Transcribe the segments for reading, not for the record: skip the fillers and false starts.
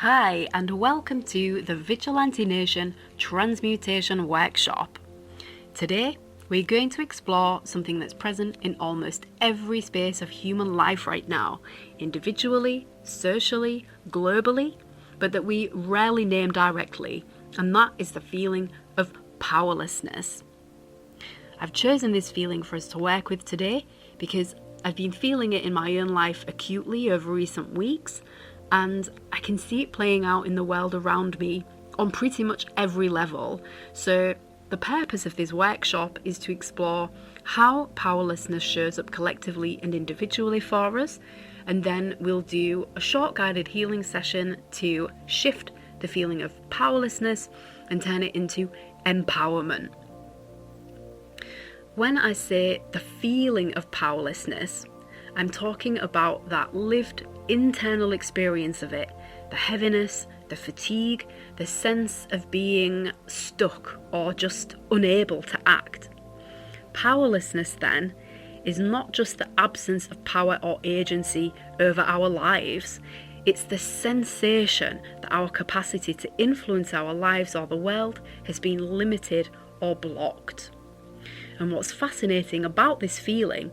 Hi, and welcome to the Vigilante Nation Transmutation Workshop. Today, we're going to explore something that's present in almost every space of human life right now, individually, socially, globally, but that we rarely name directly, and that is the feeling of powerlessness. I've chosen this feeling for us to work with today because I've been feeling it in my own life acutely over recent weeks, and I can see it playing out in the world around me on pretty much every level. So the purpose of this workshop is to explore how powerlessness shows up collectively and individually for us, and then we'll do a short guided healing session to shift the feeling of powerlessness and turn it into empowerment. When I say the feeling of powerlessness, I'm talking about that lived internal experience of it, the heaviness, the fatigue, the sense of being stuck or just unable to act. Powerlessness, then, is not just the absence of power or agency over our lives, it's the sensation that our capacity to influence our lives or the world has been limited or blocked. And what's fascinating about this feeling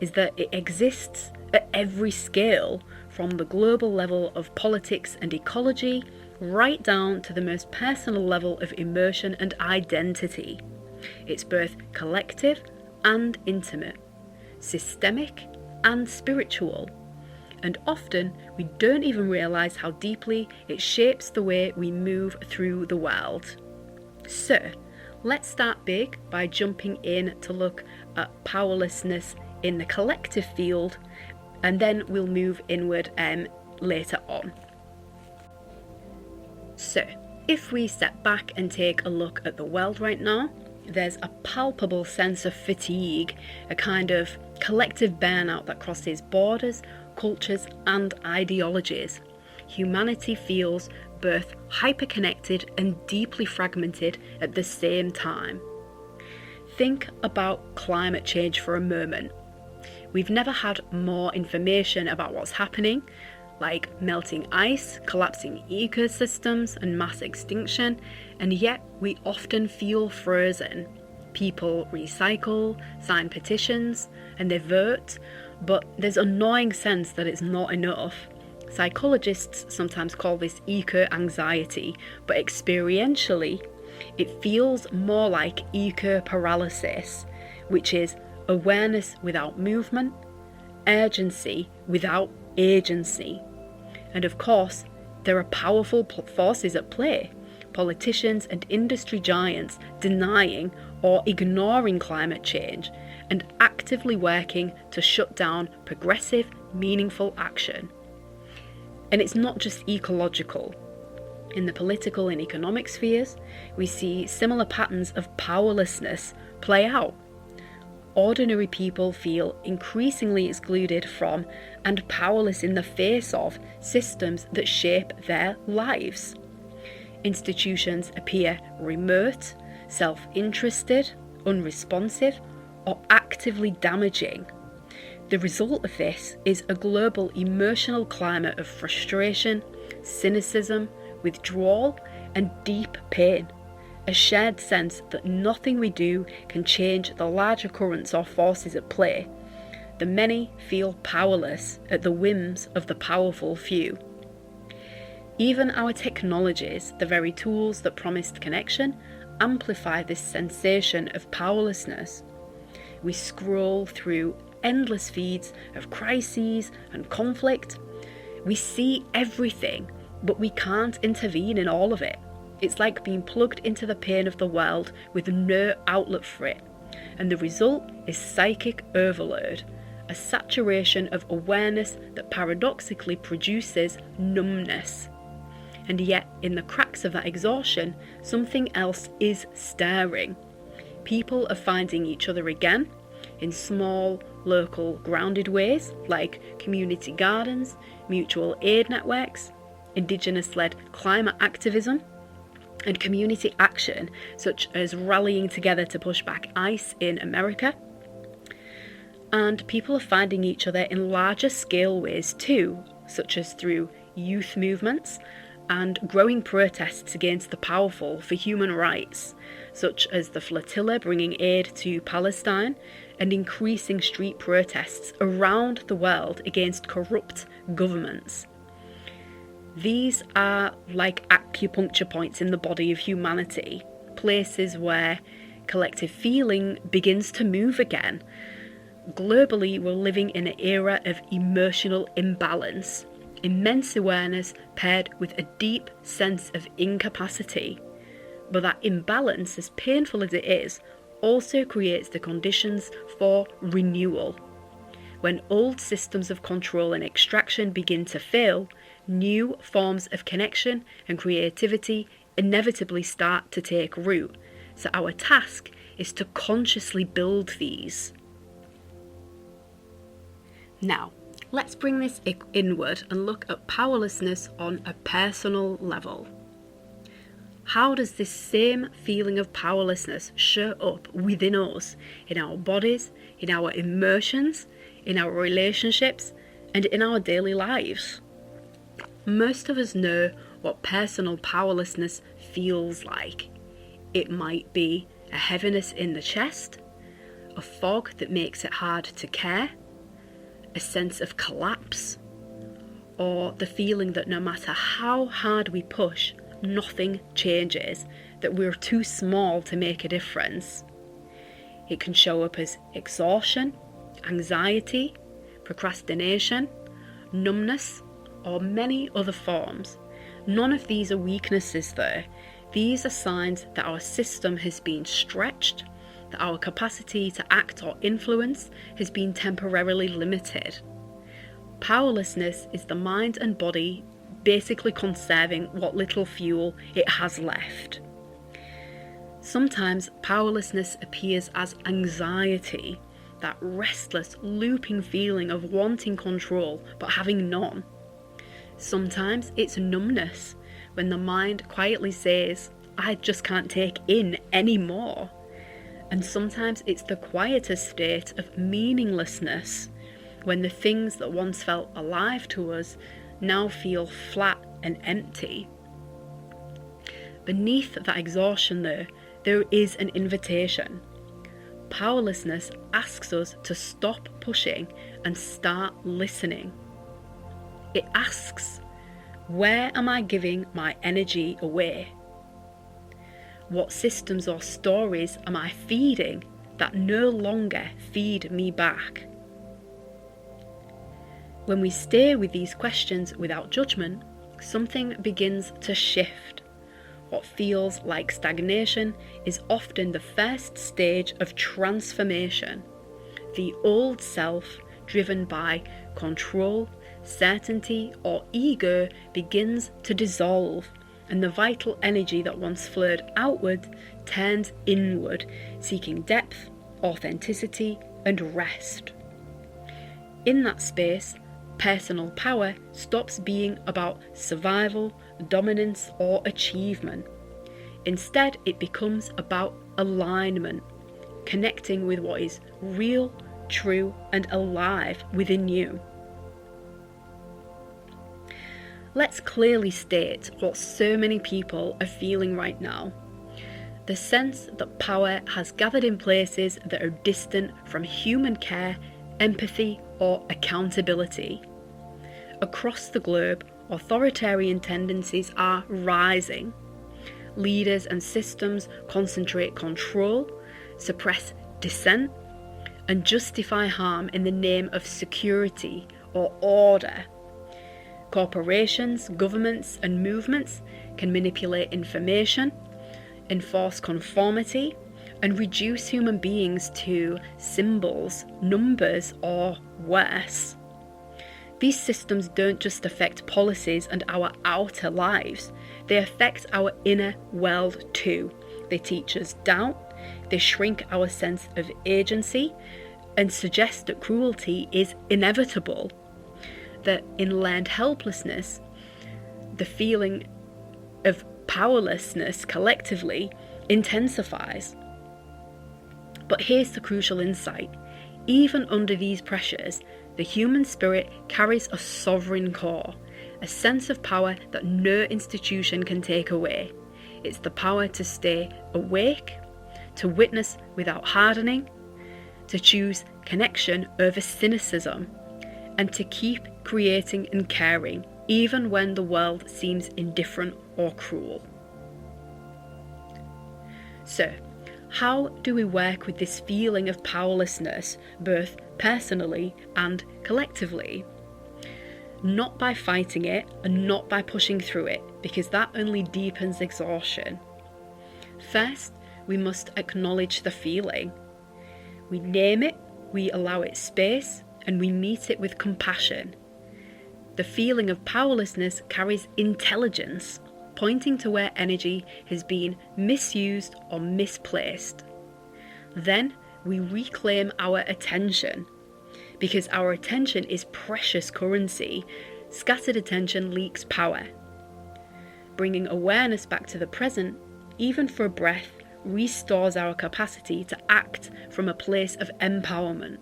is that it exists at every scale, from the global level of politics and ecology right down to the most personal level of emotion and identity. It's both collective and intimate, systemic and spiritual, and often we don't even realise how deeply it shapes the way we move through the world. So, let's start big by jumping in to look at powerlessness in the collective field, and then we'll move inward later on. So, if we step back and take a look at the world right now, there's a palpable sense of fatigue, a kind of collective burnout that crosses borders, cultures, and ideologies. Humanity feels both hyperconnected and deeply fragmented at the same time. Think about climate change for a moment. We've never had more information about what's happening, like melting ice, collapsing ecosystems, and mass extinction, and yet we often feel frozen. People recycle, sign petitions, and they vote, but there's an annoying sense that it's not enough. Psychologists sometimes call this eco-anxiety, but experientially, it feels more like eco-paralysis, which is awareness without movement, urgency without agency. And of course, there are powerful forces at play. Politicians and industry giants denying or ignoring climate change and actively working to shut down progressive, meaningful action. And it's not just ecological. In the political and economic spheres, we see similar patterns of powerlessness play out. Ordinary people feel increasingly excluded from and powerless in the face of systems that shape their lives. Institutions appear remote, self-interested, unresponsive, or actively damaging. The result of this is a global emotional climate of frustration, cynicism, withdrawal, and deep pain. A shared sense that nothing we do can change the larger currents or forces at play. The many feel powerless at the whims of the powerful few. Even our technologies, the very tools that promised connection, amplify this sensation of powerlessness. We scroll through endless feeds of crises and conflict. We see everything, but we can't intervene in all of it. It's like being plugged into the pain of the world with no outlet for it. And the result is psychic overload, a saturation of awareness that paradoxically produces numbness. And yet, in the cracks of that exhaustion, something else is stirring. People are finding each other again in small, local, grounded ways, like community gardens, mutual aid networks, Indigenous-led climate activism, and community action, such as rallying together to push back ice in America. And people are finding each other in larger scale ways too, such as through youth movements and growing protests against the powerful for human rights, such as the flotilla bringing aid to Palestine and increasing street protests around the world against corrupt governments. These are like acupuncture points in the body of humanity, places where collective feeling begins to move again. Globally, we're living in an era of emotional imbalance, immense awareness paired with a deep sense of incapacity. But that imbalance, as painful as it is, also creates the conditions for renewal. When old systems of control and extraction begin to fail, new forms of connection and creativity inevitably start to take root. So our task is to consciously build these. Now, let's bring this inward and look at powerlessness on a personal level. How does this same feeling of powerlessness show up within us, in our bodies, in our emotions, in our relationships, and in our daily lives? Most of us know what personal powerlessness feels like. It might be a heaviness in the chest, a fog that makes it hard to care, a sense of collapse, or the feeling that no matter how hard we push, nothing changes, that we're too small to make a difference. It can show up as exhaustion, anxiety, procrastination, numbness, or many other forms. None of these are weaknesses though. These are signs that our system has been stretched, that our capacity to act or influence has been temporarily limited. Powerlessness is the mind and body basically conserving what little fuel it has left. Sometimes powerlessness appears as anxiety, that restless, looping feeling of wanting control but having none. Sometimes it's numbness, when the mind quietly says, I just can't take in any more. And sometimes it's the quieter state of meaninglessness, when the things that once felt alive to us now feel flat and empty. Beneath that exhaustion though, there is an invitation. Powerlessness asks us to stop pushing and start listening. It asks, where am I giving my energy away? What systems or stories am I feeding that no longer feed me back? When we stay with these questions without judgment, something begins to shift. What feels like stagnation is often the first stage of transformation. The old self, driven by control, certainty, or ego, begins to dissolve, and the vital energy that once flowed outward turns inward, seeking depth, authenticity, and rest. In that space, personal power stops being about survival, dominance, or achievement. Instead, it becomes about alignment, connecting with what is real, true, and alive within you. Let's clearly state what so many people are feeling right now. The sense that power has gathered in places that are distant from human care, empathy, or accountability. Across the globe, authoritarian tendencies are rising. Leaders and systems concentrate control, suppress dissent, and justify harm in the name of security or order. Corporations, governments, and movements can manipulate information, enforce conformity, and reduce human beings to symbols, numbers, or worse. These systems don't just affect policies and our outer lives, they affect our inner world too. They teach us doubt, they shrink our sense of agency, and suggest that cruelty is inevitable. That in learned helplessness, the feeling of powerlessness collectively intensifies. But here's the crucial insight. Even under these pressures, the human spirit carries a sovereign core. a sense of power that no institution can take away. It's the power to stay awake, to witness without hardening, to choose connection over cynicism, and to keep creating and caring even when the world seems indifferent or cruel. So, how do we work with this feeling of powerlessness, both personally and collectively? Not by fighting it and not by pushing through it, because that only deepens exhaustion. First, we must acknowledge the feeling. We name it, we allow it space, and we meet it with compassion. The feeling of powerlessness carries intelligence, pointing to where energy has been misused or misplaced. Then we reclaim our attention. Because our attention is precious currency, scattered attention leaks power. Bringing awareness back to the present, even for a breath, restores our capacity to act from a place of empowerment.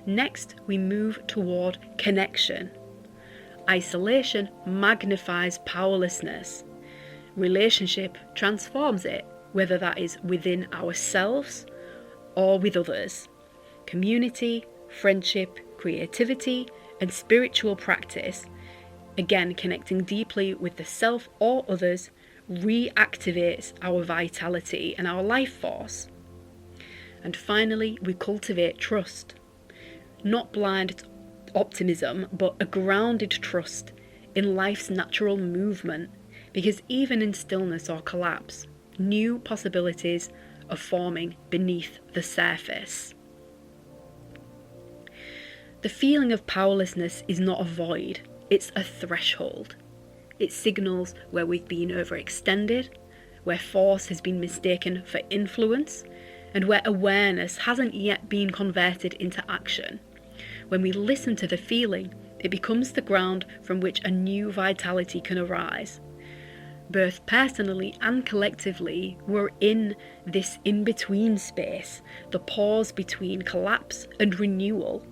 Next, we move toward connection. Isolation magnifies powerlessness. Relationship transforms it, whether that is within ourselves or with others. Community, friendship, creativity, and spiritual practice, again connecting deeply with the self or others, reactivates our vitality and our life force. And finally, we cultivate trust. Not blind optimism, but a grounded trust in life's natural movement, because even in stillness or collapse, new possibilities are forming beneath the surface. The feeling of powerlessness is not a void, it's a threshold. It signals where we've been overextended, where force has been mistaken for influence, and where awareness hasn't yet been converted into action. When we listen to the feeling, it becomes the ground from which a new vitality can arise. Both personally and collectively, we're in this in-between space, the pause between collapse and renewal.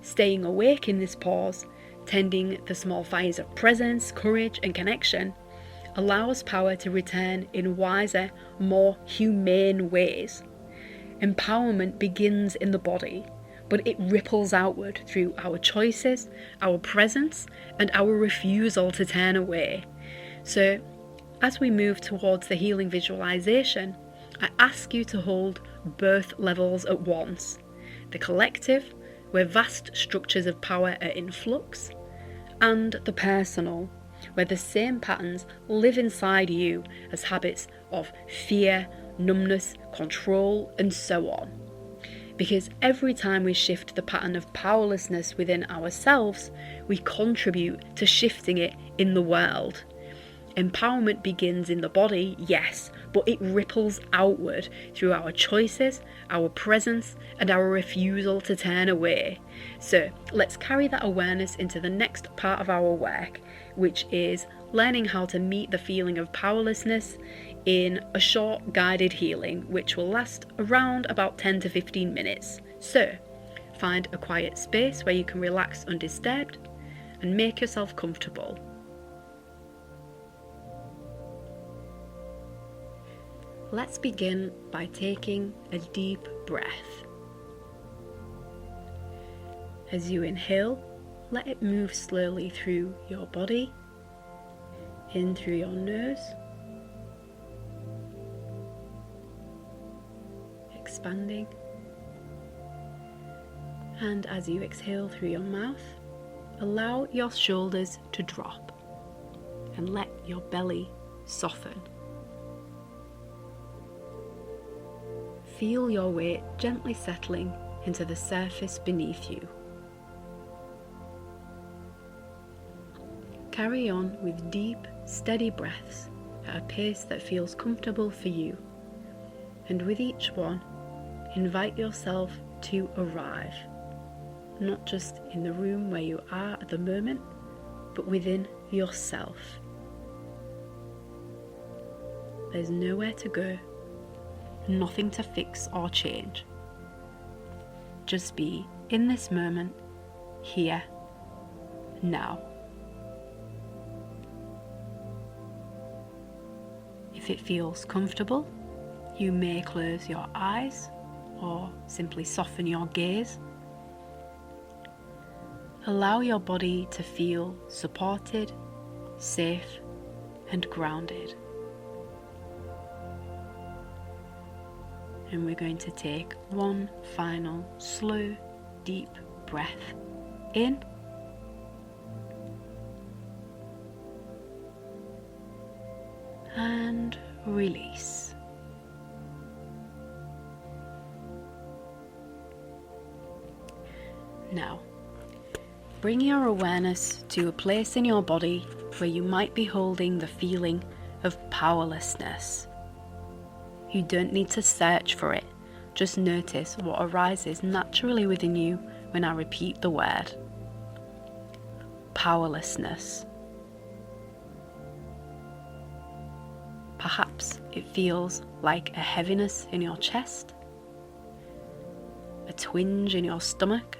Staying awake in this pause, tending the small fires of presence, courage, and connection, allows power to return in wiser, more humane ways. Empowerment begins in the body, but it ripples outward through our choices, our presence, and our refusal to turn away. So, as we move towards the healing visualization, I ask you to hold both levels at once. The collective, where vast structures of power are in flux, and the personal, where the same patterns live inside you as habits of fear, numbness, control, and so on. Because every time we shift the pattern of powerlessness within ourselves, we contribute to shifting it in the world. Empowerment begins in the body, yes, but it ripples outward through our choices, our presence, and our refusal to turn away. So let's carry that awareness into the next part of our work, which is learning how to meet the feeling of powerlessness in a short guided healing, which will last around about 10 to 15 minutes. So find a quiet space where you can relax undisturbed and make yourself comfortable. Let's begin by taking a deep breath. As you inhale, let it move slowly through your body, in through your nose, expanding, and as you exhale through your mouth, allow your shoulders to drop and let your belly soften. Feel your weight gently settling into the surface beneath you. Carry on with deep, steady breaths at a pace that feels comfortable for you, and with each one, invite yourself to arrive, not just in the room where you are at the moment, but within yourself. There's nowhere to go, nothing to fix or change. Just be in this moment, here, now. If it feels comfortable, you may close your eyes or simply soften your gaze. Allow your body to feel supported, safe, and grounded. And we're going to take one final slow, deep breath in. And release. Now, bring your awareness to a place in your body where you might be holding the feeling of powerlessness. You don't need to search for it, just notice what arises naturally within you when I repeat the word. Powerlessness. Perhaps it feels like a heaviness in your chest, a twinge in your stomach,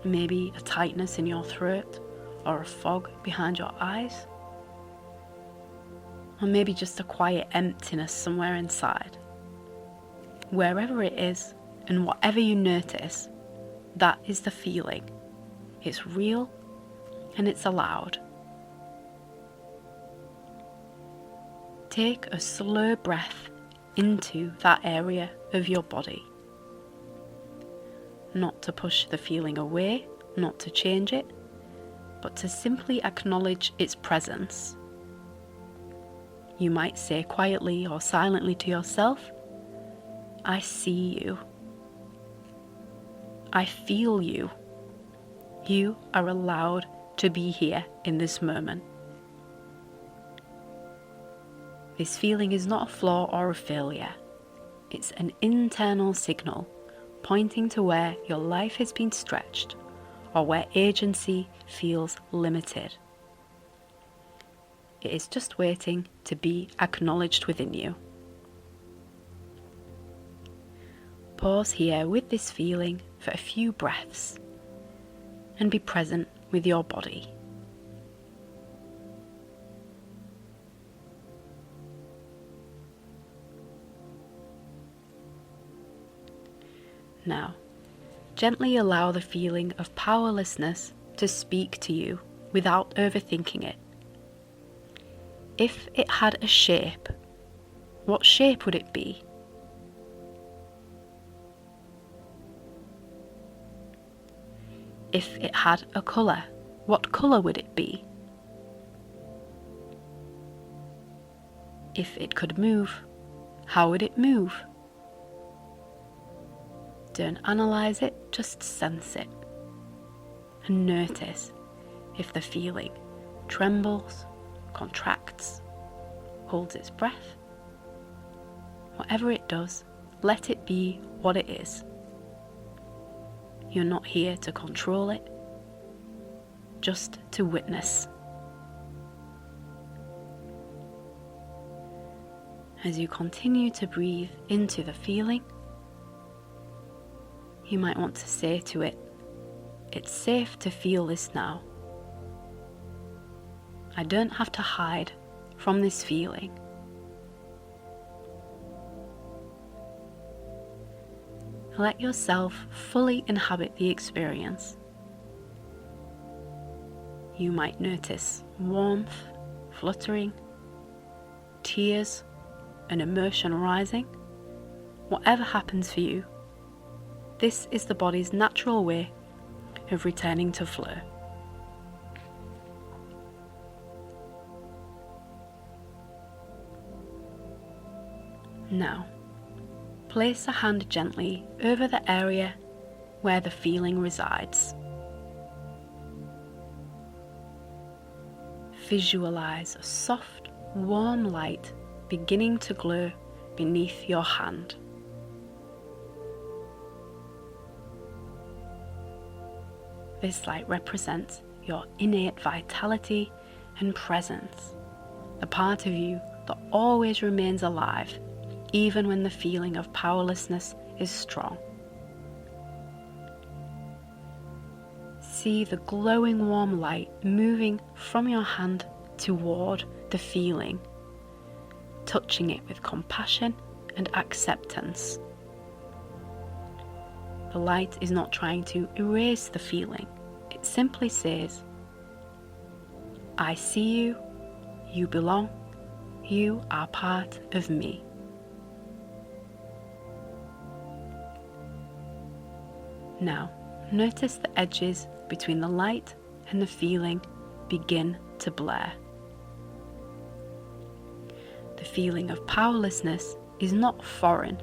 maybe a tightness in your throat or a fog behind your eyes, or maybe just a quiet emptiness somewhere inside. Wherever it is and whatever you notice, that is the feeling. It's real and it's allowed. Take a slow breath into that area of your body. Not to push the feeling away, not to change it, but to simply acknowledge its presence. You might say quietly or silently to yourself, I see you. I feel you. You are allowed to be here in this moment. This feeling is not a flaw or a failure. It's an internal signal pointing to where your life has been stretched or where agency feels limited. It is just waiting to be acknowledged within you. Pause here with this feeling for a few breaths and be present with your body. Now, gently allow the feeling of powerlessness to speak to you without overthinking it. If it had a shape, what shape would it be? If it had a colour, what colour would it be? If it could move, how would it move? Don't analyse it, just sense it. And notice if the feeling trembles, contracts, holds its breath. Whatever it does, let it be what it is. You're not here to control it, just to witness. As you continue to breathe into the feeling, you might want to say to it, it's safe to feel this now. I don't have to hide from this feeling. Let yourself fully inhabit the experience. You might notice warmth, fluttering, tears, an emotion rising. Whatever happens for you, this is the body's natural way of returning to flow. Now, place a hand gently over the area where the feeling resides. Visualize a soft, warm light beginning to glow beneath your hand. This light represents your innate vitality and presence, the part of you that always remains alive, even when the feeling of powerlessness is strong. See the glowing warm light moving from your hand toward the feeling, touching it with compassion and acceptance. The light is not trying to erase the feeling. It simply says, I see you, you belong, you are part of me. Now, notice the edges between the light and the feeling begin to blur. The feeling of powerlessness is not foreign.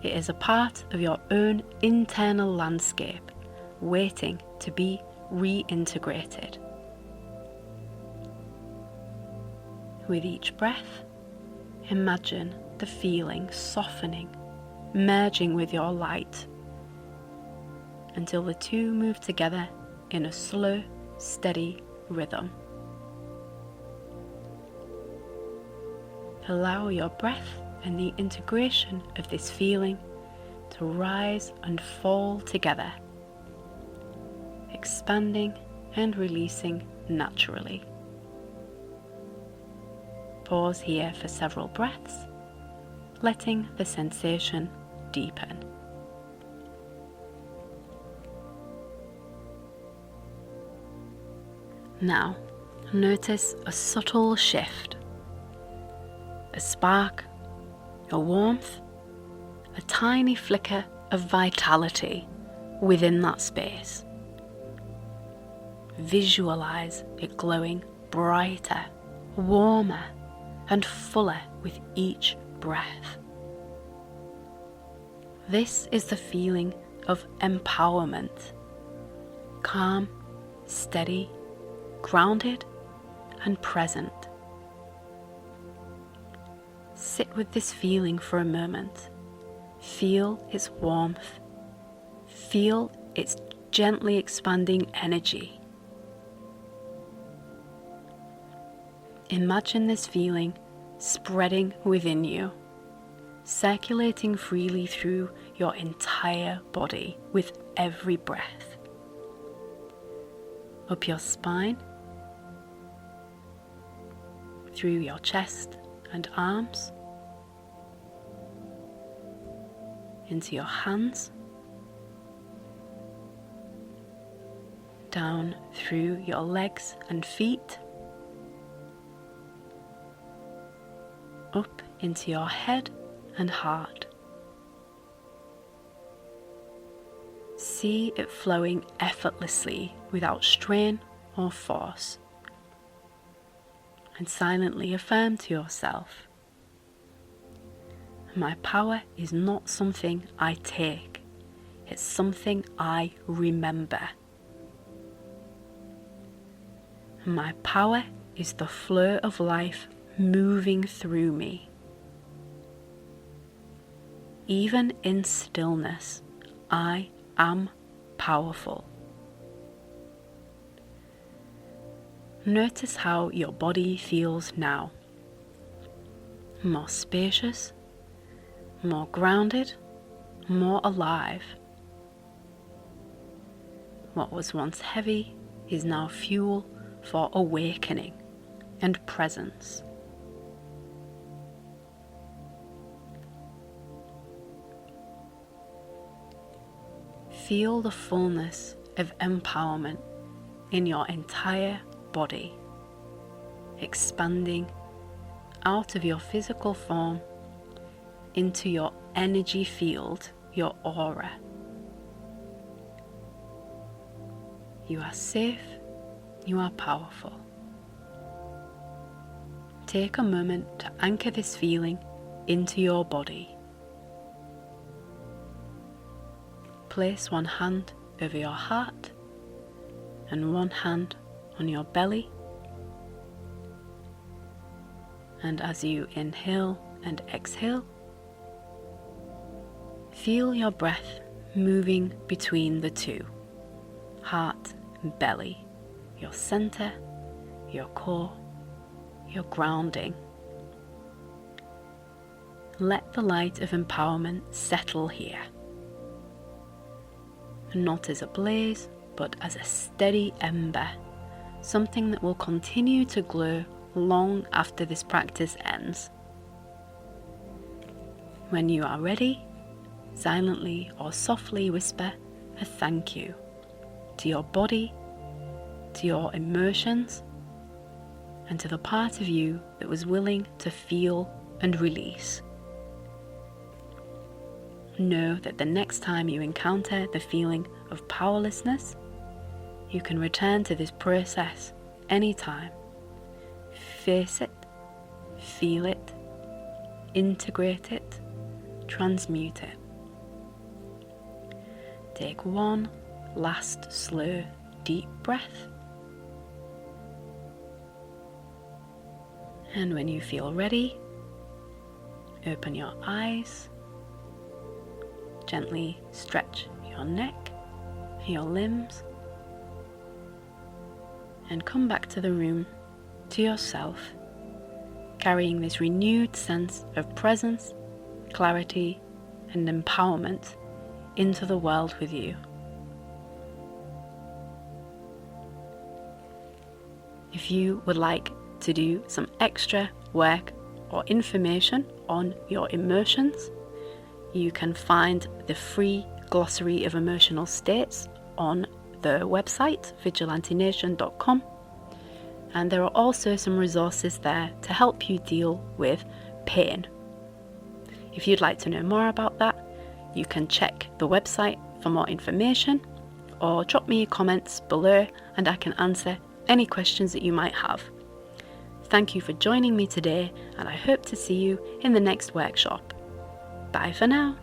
It is a part of your own internal landscape, waiting to be reintegrated. With each breath, imagine the feeling softening, merging with your light, until the two move together in a slow, steady rhythm. Allow your breath and the integration of this feeling to rise and fall together, expanding and releasing naturally. Pause here for several breaths, letting the sensation deepen. Now, notice a subtle shift, a spark, a warmth, a tiny flicker of vitality within that space. Visualize it glowing brighter, warmer, and fuller with each breath. This is the feeling of empowerment, calm, steady, grounded, and present. Sit with this feeling for a moment. Feel its warmth. Feel its gently expanding energy. Imagine this feeling spreading within you, circulating freely through your entire body with every breath. Up your spine, through your chest and arms, into your hands, down through your legs and feet, up into your head and heart. See it flowing effortlessly without strain or force. And silently affirm to yourself, my power is not something I take, it's something I remember. My power is the flow of life moving through me. Even in stillness, I am powerful. Notice how your body feels now. More spacious, more grounded, more alive. What was once heavy is now fuel for awakening and presence. Feel the fullness of empowerment in your entire body, expanding out of your physical form into your energy field, your aura. You are safe, you are powerful. Take a moment to anchor this feeling into your body. Place one hand over your heart and one hand on your belly, and as you inhale and exhale, feel your breath moving between the two, heart and belly, your center, your core, your grounding. Let the light of empowerment settle here, not as a blaze, but as a steady ember, something that will continue to glow long after this practice ends. When you are ready, silently or softly whisper a thank you to your body, to your emotions, and to the part of you that was willing to feel and release. Know that the next time you encounter the feeling of powerlessness, you can return to this process anytime. Face it, feel it, integrate it, transmute it. Take one last slow, deep breath. And when you feel ready, open your eyes, gently stretch your neck, your limbs, and come back to the room, to yourself, carrying this renewed sense of presence, clarity, and empowerment into the world with you. If you would like to do some extra work or information on your emotions, you can find the free glossary of emotional states on the website vigilantenation.com, and there are also some resources there to help you deal with pain. If you'd like to know more about that, you can check the website for more information or drop me comments below and I can answer any questions that you might have. Thank you for joining me today, and I hope to see you in the next workshop. Bye for now.